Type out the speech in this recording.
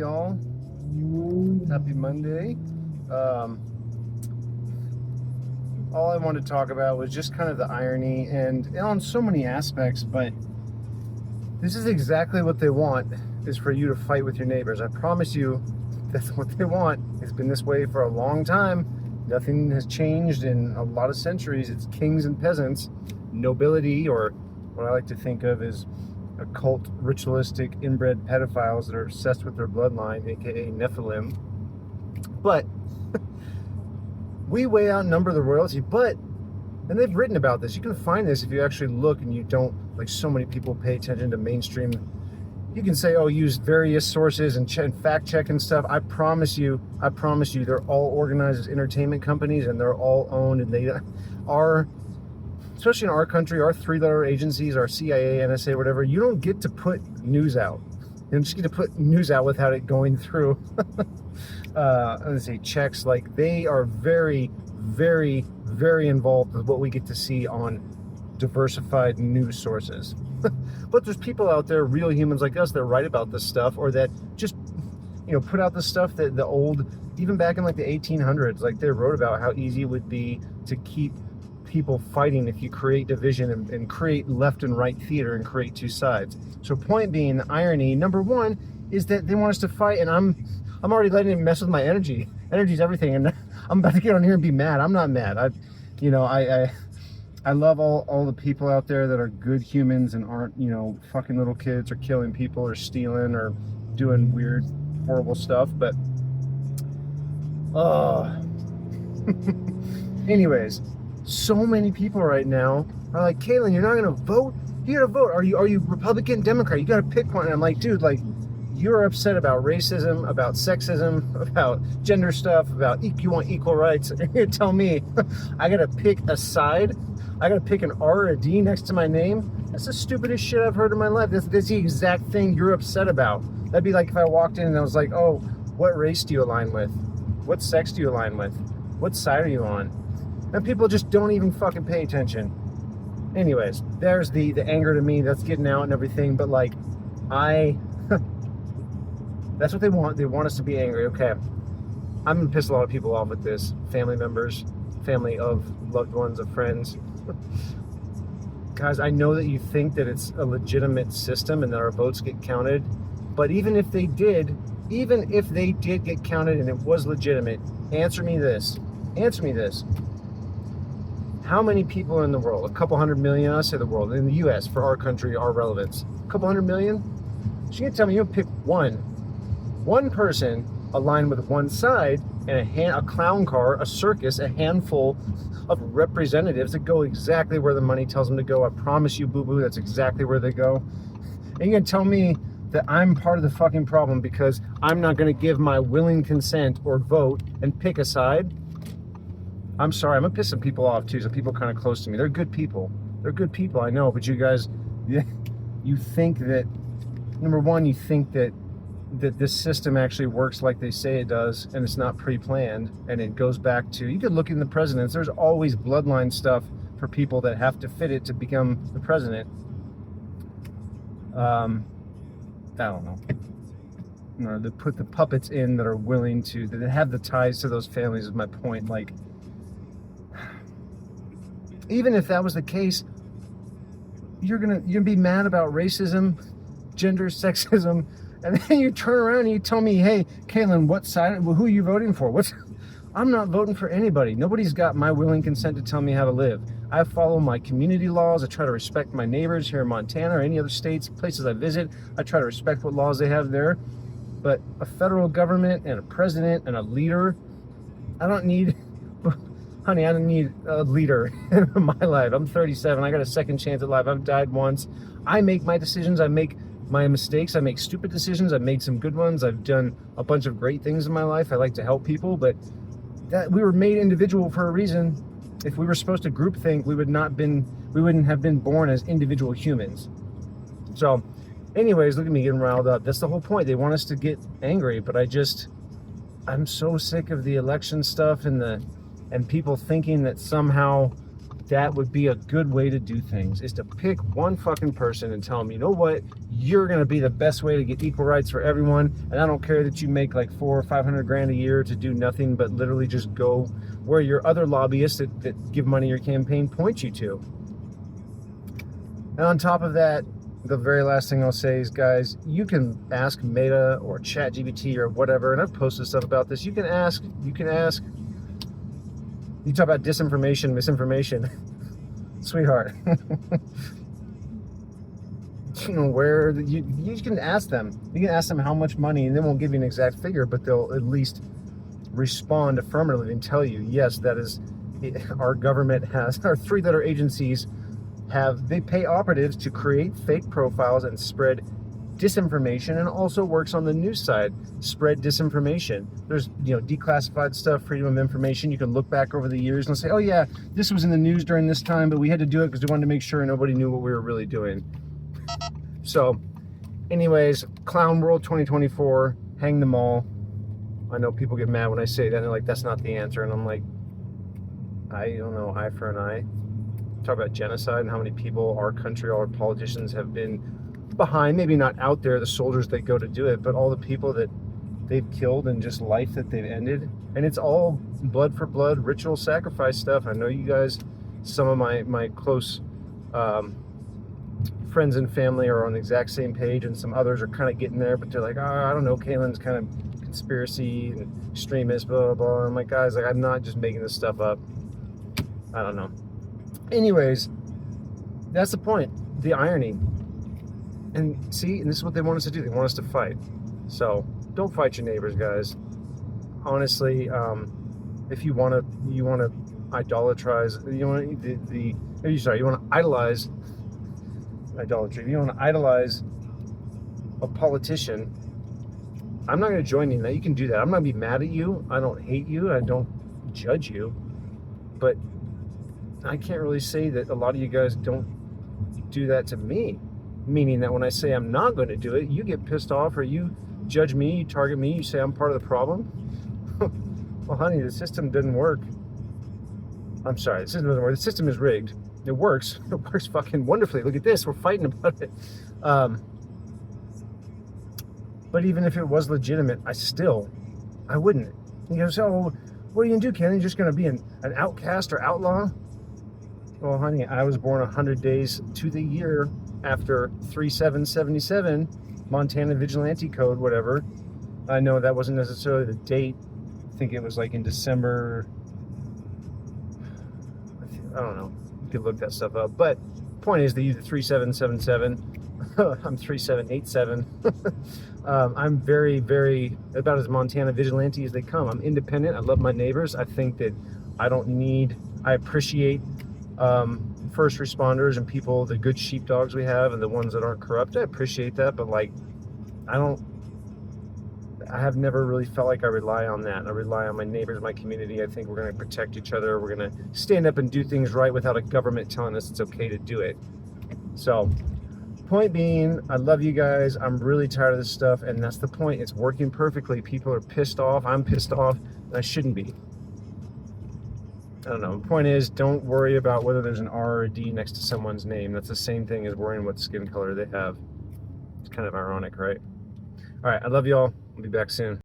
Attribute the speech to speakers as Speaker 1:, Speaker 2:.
Speaker 1: y'all. Happy Monday. All I wanted to talk about was just kind of the irony and on so many aspects, but this is exactly what they want, is for you to fight with your neighbors. I promise you that's what they want. It's been this way for a long time. Nothing has changed in a lot of centuries. It's kings and peasants, nobility, or what I like to think of as occult, ritualistic, inbred pedophiles that are obsessed with their bloodline, aka Nephilim. But we way outnumber the royalty, and they've written about this. You can find this if you actually look and you don't, like so many people pay attention to mainstream. You can say, oh, use various sources and fact check and stuff. I promise you, they're all organized as entertainment companies, and they're all owned, and they are, especially in our country, our three-letter agencies, our CIA, NSA, whatever, you don't get to put news out. You just get to put news out without it going through, let's say, checks. Like, they are very, very, very involved with what we get to see on diversified news sources. But there's people out there, real humans like us, that write about this stuff, or that just, put out the stuff that the old, even back in like the 1800s, like they wrote about how easy it would be to keep people fighting if you create division and create left and right theater and create two sides. So point being, the irony, number one, is that they want us to fight, and I'm already letting it mess with my energy. Energy's everything, and I'm about to get on here and be mad. I'm not mad. I love all the people out there that are good humans and aren't, fucking little kids or killing people or stealing or doing weird, horrible stuff. But, anyways, so many people right now are like, Kaylin, you're not gonna vote? You gotta vote. Are you Republican, Democrat? You gotta pick one. And I'm like, dude, like, you're upset about racism, about sexism, about gender stuff, about you want equal rights. And you tell me I gotta pick a side? I gotta pick an R or a D next to my name? That's the stupidest shit I've heard in my life. That's the exact thing you're upset about. That'd be like if I walked in and I was like, oh, what race do you align with? What sex do you align with? What side are you on? And people just don't even fucking pay attention. Anyways, there's the anger to me that's getting out and everything, but like, that's what they want. They want us to be angry. Okay. I'm gonna piss a lot of people off with this. Family members, family of loved ones, of friends. Guys, I know that you think that it's a legitimate system and that our votes get counted, but even if they did get counted and it was legitimate, answer me this. How many people are in the world? A couple 100 million, I say the world, in the US, for our country, our relevance. A couple 100 million? So you can tell me, you pick one person aligned with one side, and a clown car, a circus, a handful of representatives that go exactly where the money tells them to go. I promise you, boo-boo, that's exactly where they go. And you're gonna tell me that I'm part of the fucking problem because I'm not gonna give my willing consent or vote and pick a side? I'm sorry, I'm gonna piss some people off too, some people kind of close to me. They're good people, I know, but you guys, you think that, number one, you think that this system actually works like they say it does, and it's not pre-planned, and it goes back to, you could look in the presidents, there's always bloodline stuff for people that have to fit it to become the president. I don't know. They put the puppets in that are willing to, that have the ties to those families, is my point. Like, even if that was the case, you're gonna be mad about racism, gender, sexism, and then you turn around and you tell me, hey, Kaylin, what side, who are you voting for? I'm not voting for anybody. Nobody's got my willing consent to tell me how to live. I follow my community laws. I try to respect my neighbors here in Montana or any other states, places I visit. I try to respect what laws they have there. But a federal government and a president and a leader, I don't need a leader in my life. I'm 37. I got a second chance at life. I've died once. I make my decisions. I make my mistakes. I make stupid decisions. I've made some good ones. I've done a bunch of great things in my life. I like to help people, but that we were made individual for a reason. If we were supposed to groupthink, we wouldn't have been born as individual humans. So anyways, look at me getting riled up. That's the whole point. They want us to get angry, but I'm so sick of the election stuff and people thinking that somehow that would be a good way to do things, is to pick one fucking person and tell them, you know what, you're going to be the best way to get equal rights for everyone. And I don't care that you make like 400 or 500 grand a year to do nothing but literally just go where your other lobbyists that give money to your campaign point you to. And on top of that, the very last thing I'll say is, guys, you can ask Meta or ChatGPT or whatever, and I've posted stuff about this. You can ask. You talk about disinformation, misinformation, sweetheart. Where you can ask them. You can ask them how much money, and they won't give you an exact figure, but they'll at least respond affirmatively and tell you, yes, that is, our government has, our 3-letter agencies they pay operatives to create fake profiles and spread disinformation, and also works on the news side, spread disinformation. There's declassified stuff, freedom of information. You can look back over the years and say, oh yeah, this was in the news during this time, but we had to do it because we wanted to make sure nobody knew what we were really doing. So anyways, Clown World 2024, hang them all. I know people get mad when I say that, and they're like, that's not the answer. And I'm like, I don't know, eye for an eye. Talk about genocide and how many people our country, all our politicians have been behind, maybe not out there, the soldiers that go to do it, but all the people that they've killed and just life that they've ended. And it's all blood for blood, ritual sacrifice stuff. I know you guys, some of my close friends and family are on the exact same page, and some others are kind of getting there, but they're like, I don't know, Caitlin's kind of conspiracy and extremist, blah, blah, blah. I'm like, guys, like, I'm not just making this stuff up. I don't know. Anyways, that's the point, the irony. And see, and this is what they want us to do. They want us to fight. So don't fight your neighbors, guys. Honestly, if you want to idolatrize, you want to idolize idolatry. If you want to idolize a politician, I'm not going to join you in that. You can do that. I'm not going to be mad at you. I don't hate you. I don't judge you. But I can't really say that a lot of you guys don't do that to me. Meaning that when I say I'm not going to do it, you get pissed off, or you judge me, you target me, you say I'm part of the problem. Well, honey, the system didn't work. I'm sorry, the system doesn't work. The system is rigged. It works. It works fucking wonderfully. Look at this. We're fighting about it. But even if it was legitimate, I wouldn't. You say, oh, what are you going to do, Ken? You're just going to be an outcast or outlaw? Well, honey, I was born 100 days to the year after 3777, Montana Vigilante Code, whatever. I know that wasn't necessarily the date. I think it was like in December. I don't know. You could look that stuff up. But point is, they use the 3777. I'm 3787. I'm very, very about as Montana Vigilante as they come. I'm independent. I love my neighbors. I think that I appreciate first responders and people, the good sheepdogs we have and the ones that aren't corrupt. I appreciate that, but like, I have never really felt like I rely on that. I rely on my neighbors, my community. I think we're going to protect each other. We're going to stand up and do things right without a government telling us it's okay to do it. So, point being, I love you guys. I'm really tired of this stuff, and that's the point. It's working perfectly. People are pissed off. I'm pissed off, and I shouldn't be. I don't know. The point is, don't worry about whether there's an R or a D next to someone's name. That's the same thing as worrying what skin color they have. It's kind of ironic, right? All right, I love y'all. I'll be back soon.